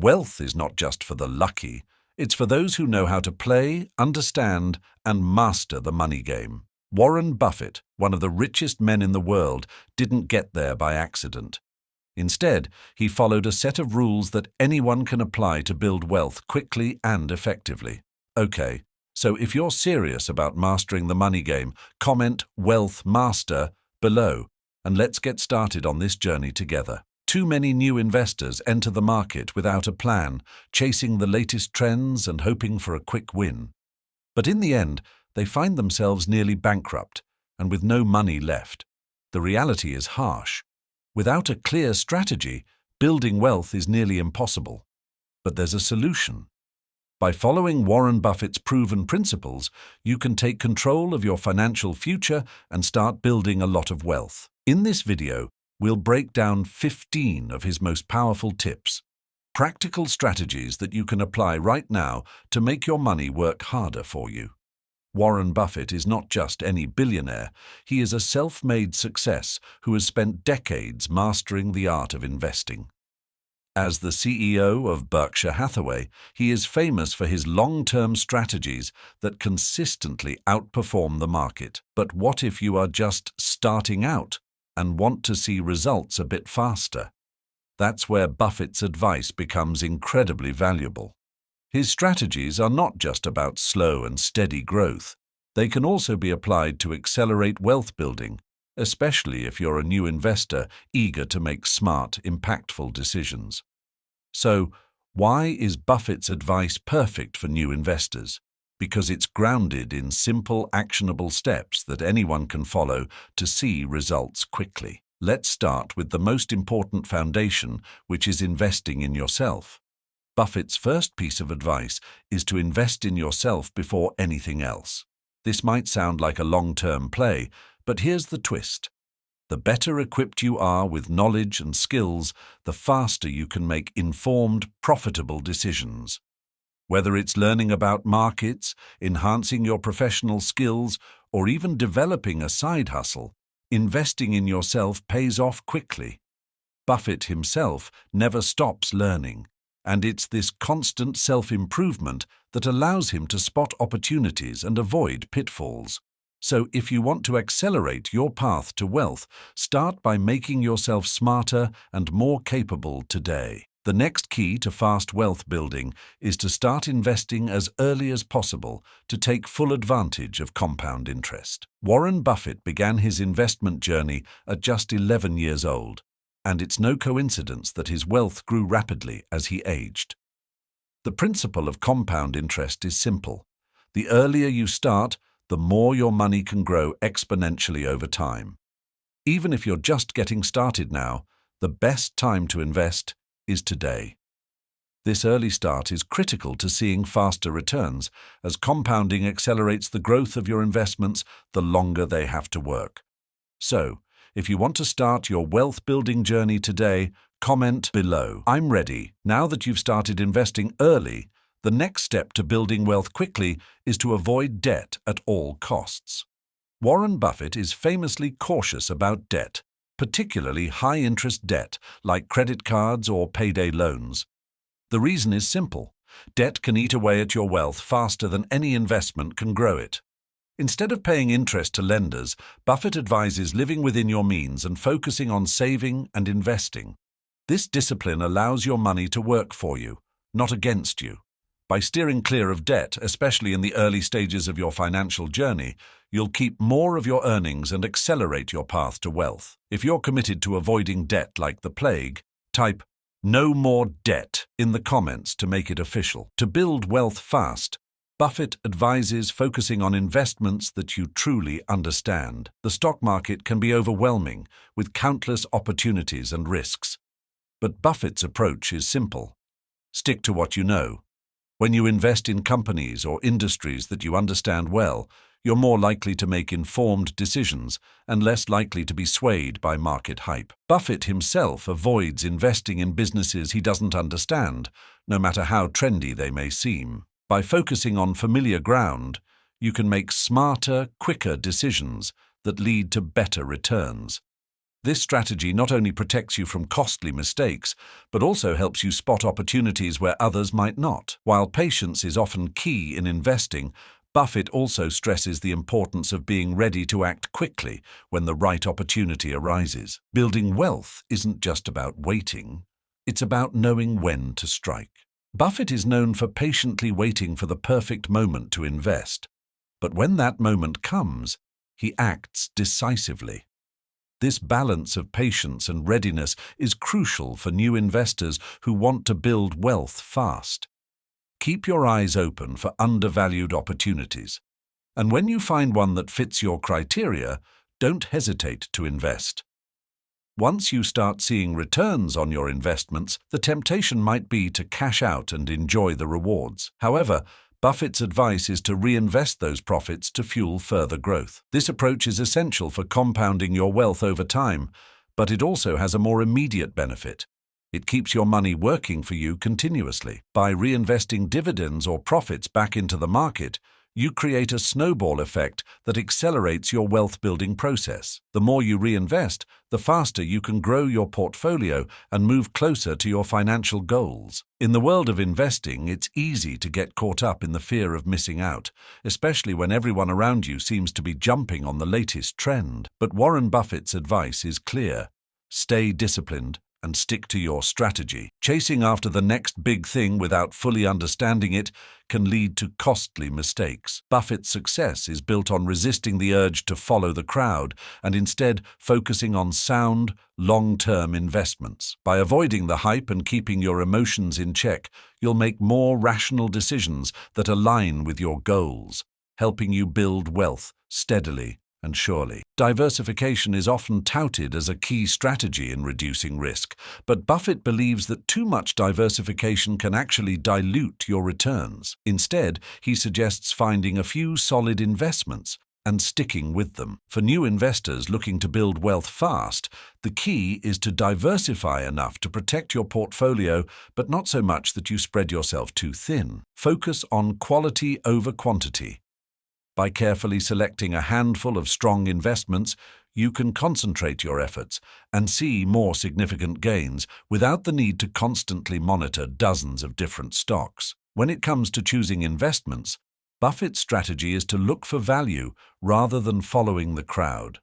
Wealth is not just for the lucky, it's for those who know how to play, understand, and master the money game. Warren Buffett, one of the richest men in the world, didn't get there by accident. Instead, he followed a set of rules that anyone can apply to build wealth quickly and effectively. Okay, so if you're serious about mastering the money game, comment "Wealth Master" below, and let's get started on this journey together. Too many new investors enter the market without a plan, chasing the latest trends and hoping for a quick win. But in the end, they find themselves nearly bankrupt and with no money left. The reality is harsh. Without a clear strategy, building wealth is nearly impossible. But there's a solution. By following Warren Buffett's proven principles, you can take control of your financial future and start building a lot of wealth. In this video, we'll break down 15 of his most powerful tips, practical strategies that you can apply right now to make your money work harder for you. Warren Buffett is not just any billionaire, he is a self-made success who has spent decades mastering the art of investing. As the CEO of Berkshire Hathaway, he is famous for his long-term strategies that consistently outperform the market. But what if you are just starting out and want to see results a bit faster? That's where Buffett's advice becomes incredibly valuable. His strategies are not just about slow and steady growth. They can also be applied to accelerate wealth building, especially if you're a new investor eager to make smart, impactful decisions. So, why is Buffett's advice perfect for new investors? Because it's grounded in simple, actionable steps that anyone can follow to see results quickly. Let's start with the most important foundation, which is investing in yourself. Buffett's first piece of advice is to invest in yourself before anything else. This might sound like a long-term play, but here's the twist. The better equipped you are with knowledge and skills, the faster you can make informed, profitable decisions. Whether it's learning about markets, enhancing your professional skills, or even developing a side hustle, investing in yourself pays off quickly. Buffett himself never stops learning, and it's this constant self-improvement that allows him to spot opportunities and avoid pitfalls. So if you want to accelerate your path to wealth, start by making yourself smarter and more capable today. The next key to fast wealth building is to start investing as early as possible to take full advantage of compound interest. Warren Buffett began his investment journey at just 11 years old, and it's no coincidence that his wealth grew rapidly as he aged. The principle of compound interest is simple. The earlier you start, the more your money can grow exponentially over time. Even if you're just getting started now, the best time to invest is today. This early start is critical to seeing faster returns, as compounding accelerates the growth of your investments the longer they have to work. So, if you want to start your wealth-building journey today, comment below. I'm ready. Now that you've started investing early, the next step to building wealth quickly is to avoid debt at all costs. Warren Buffett is famously cautious about debt, particularly high-interest debt like credit cards or payday loans. The reason is simple. Debt can eat away at your wealth faster than any investment can grow it. Instead of paying interest to lenders, Buffett advises living within your means and focusing on saving and investing. This discipline allows your money to work for you, not against you. By steering clear of debt, especially in the early stages of your financial journey, you'll keep more of your earnings and accelerate your path to wealth. If you're committed to avoiding debt like the plague, type "No more debt" in the comments to make it official. To build wealth fast, Buffett advises focusing on investments that you truly understand. The stock market can be overwhelming, with countless opportunities and risks. But Buffett's approach is simple. Stick to what you know. When you invest in companies or industries that you understand well, you're more likely to make informed decisions and less likely to be swayed by market hype. Buffett himself avoids investing in businesses he doesn't understand, no matter how trendy they may seem. By focusing on familiar ground, you can make smarter, quicker decisions that lead to better returns. This strategy not only protects you from costly mistakes, but also helps you spot opportunities where others might not. While patience is often key in investing, Buffett also stresses the importance of being ready to act quickly when the right opportunity arises. Building wealth isn't just about waiting, it's about knowing when to strike. Buffett is known for patiently waiting for the perfect moment to invest, but when that moment comes, he acts decisively. This balance of patience and readiness is crucial for new investors who want to build wealth fast. Keep your eyes open for undervalued opportunities, and when you find one that fits your criteria, don't hesitate to invest. Once you start seeing returns on your investments, the temptation might be to cash out and enjoy the rewards. However, Buffett's advice is to reinvest those profits to fuel further growth. This approach is essential for compounding your wealth over time, but it also has a more immediate benefit. It keeps your money working for you continuously. By reinvesting dividends or profits back into the market, you create a snowball effect that accelerates your wealth-building process. The more you reinvest, the faster you can grow your portfolio and move closer to your financial goals. In the world of investing, it's easy to get caught up in the fear of missing out, especially when everyone around you seems to be jumping on the latest trend. But Warren Buffett's advice is clear: stay disciplined and stick to your strategy. Chasing after the next big thing without fully understanding it can lead to costly mistakes. Buffett's success is built on resisting the urge to follow the crowd and instead focusing on sound, long-term investments. By avoiding the hype and keeping your emotions in check, you'll make more rational decisions that align with your goals, helping you build wealth steadily and surely. Diversification is often touted as a key strategy in reducing risk, but Buffett believes that too much diversification can actually dilute your returns. Instead, he suggests finding a few solid investments and sticking with them. For new investors looking to build wealth fast, the key is to diversify enough to protect your portfolio, but not so much that you spread yourself too thin. Focus on quality over quantity. By carefully selecting a handful of strong investments, you can concentrate your efforts and see more significant gains without the need to constantly monitor dozens of different stocks. When it comes to choosing investments, Buffett's strategy is to look for value rather than following the crowd.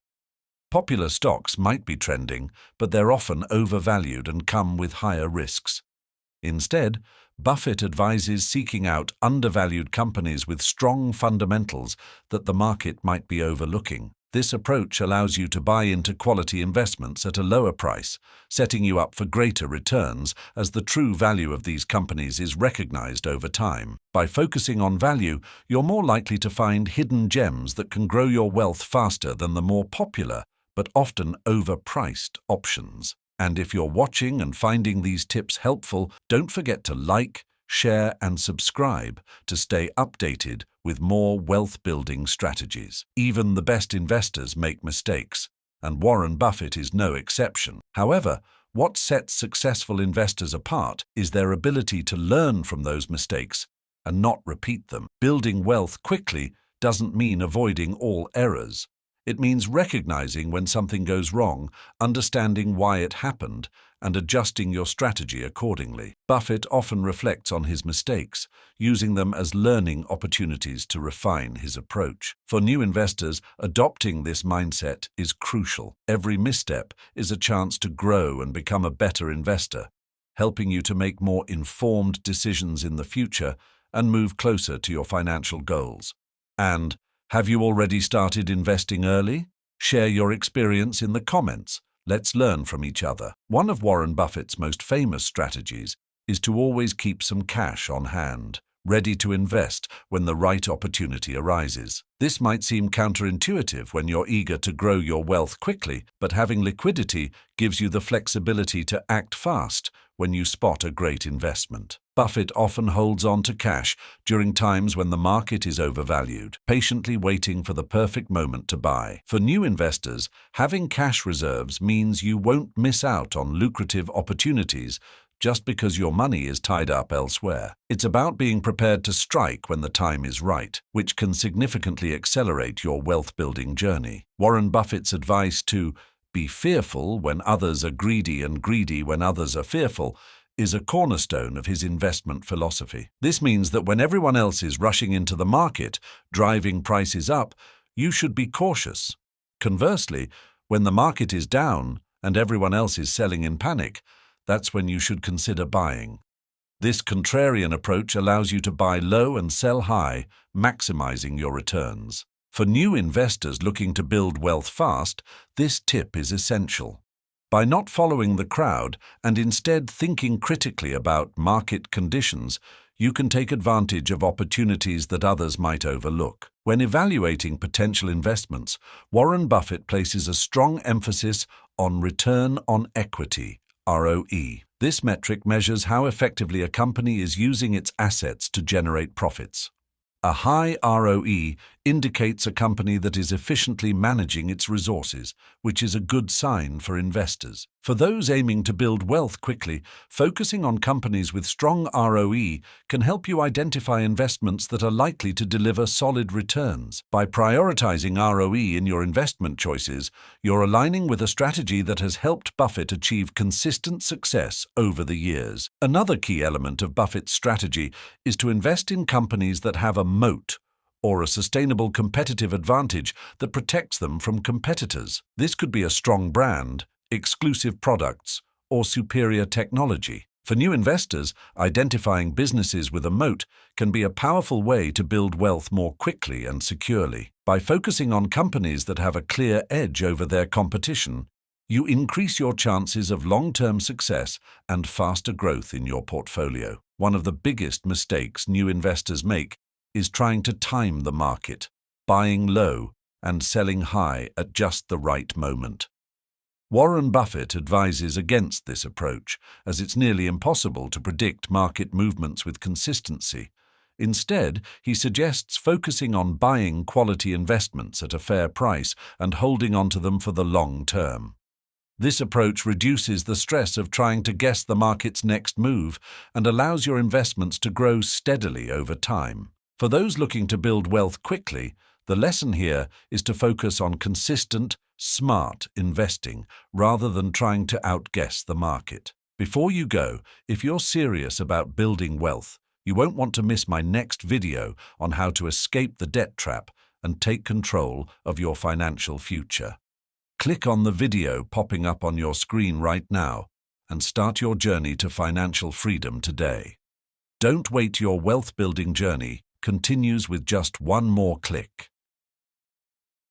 Popular stocks might be trending, but they're often overvalued and come with higher risks. Instead, Buffett advises seeking out undervalued companies with strong fundamentals that the market might be overlooking. This approach allows you to buy into quality investments at a lower price, setting you up for greater returns as the true value of these companies is recognized over time. By focusing on value, you're more likely to find hidden gems that can grow your wealth faster than the more popular, but often overpriced options. And if you're watching and finding these tips helpful, don't forget to like, share, and subscribe to stay updated with more wealth-building strategies. Even the best investors make mistakes, and Warren Buffett is no exception. However, what sets successful investors apart is their ability to learn from those mistakes and not repeat them. Building wealth quickly doesn't mean avoiding all errors. It means recognizing when something goes wrong, understanding why it happened, and adjusting your strategy accordingly. Buffett often reflects on his mistakes, using them as learning opportunities to refine his approach. For new investors, adopting this mindset is crucial. Every misstep is a chance to grow and become a better investor, helping you to make more informed decisions in the future and move closer to your financial goals. And have you already started investing early? Share your experience in the comments. Let's learn from each other. One of Warren Buffett's most famous strategies is to always keep some cash on hand, ready to invest when the right opportunity arises. This might seem counterintuitive when you're eager to grow your wealth quickly, but having liquidity gives you the flexibility to act fast when you spot a great investment. Buffett often holds on to cash during times when the market is overvalued, patiently waiting for the perfect moment to buy. For new investors, having cash reserves means you won't miss out on lucrative opportunities just because your money is tied up elsewhere. It's about being prepared to strike when the time is right, which can significantly accelerate your wealth-building journey. Warren Buffett's advice to Be fearful when others are greedy and greedy when others are fearful is a cornerstone of his investment philosophy. This means that when everyone else is rushing into the market, driving prices up, you should be cautious. Conversely, when the market is down and everyone else is selling in panic, that's when you should consider buying. This contrarian approach allows you to buy low and sell high, maximizing your returns. For new investors looking to build wealth fast, this tip is essential. By not following the crowd and instead thinking critically about market conditions, you can take advantage of opportunities that others might overlook. When evaluating potential investments, Warren Buffett places a strong emphasis on return on equity, ROE. This metric measures how effectively a company is using its assets to generate profits. A high ROE indicates a company that is efficiently managing its resources, which is a good sign for investors. For those aiming to build wealth quickly, focusing on companies with strong ROE can help you identify investments that are likely to deliver solid returns. By prioritizing ROE in your investment choices, you're aligning with a strategy that has helped Buffett achieve consistent success over the years. Another key element of Buffett's strategy is to invest in companies that have a moat, or a sustainable competitive advantage that protects them from competitors. This could be a strong brand, exclusive products, or superior technology. For new investors, identifying businesses with a moat can be a powerful way to build wealth more quickly and securely. By focusing on companies that have a clear edge over their competition, you increase your chances of long-term success and faster growth in your portfolio. One of the biggest mistakes new investors make is trying to time the market, buying low and selling high at just the right moment. Warren Buffett advises against this approach, as it's nearly impossible to predict market movements with consistency. Instead, he suggests focusing on buying quality investments at a fair price and holding onto them for the long term. This approach reduces the stress of trying to guess the market's next move and allows your investments to grow steadily over time. For those looking to build wealth quickly, the lesson here is to focus on consistent, smart investing rather than trying to outguess the market. Before you go, if you're serious about building wealth, you won't want to miss my next video on how to escape the debt trap and take control of your financial future. Click on the video popping up on your screen right now and start your journey to financial freedom today. Don't wait, your wealth building journey continues with just one more click.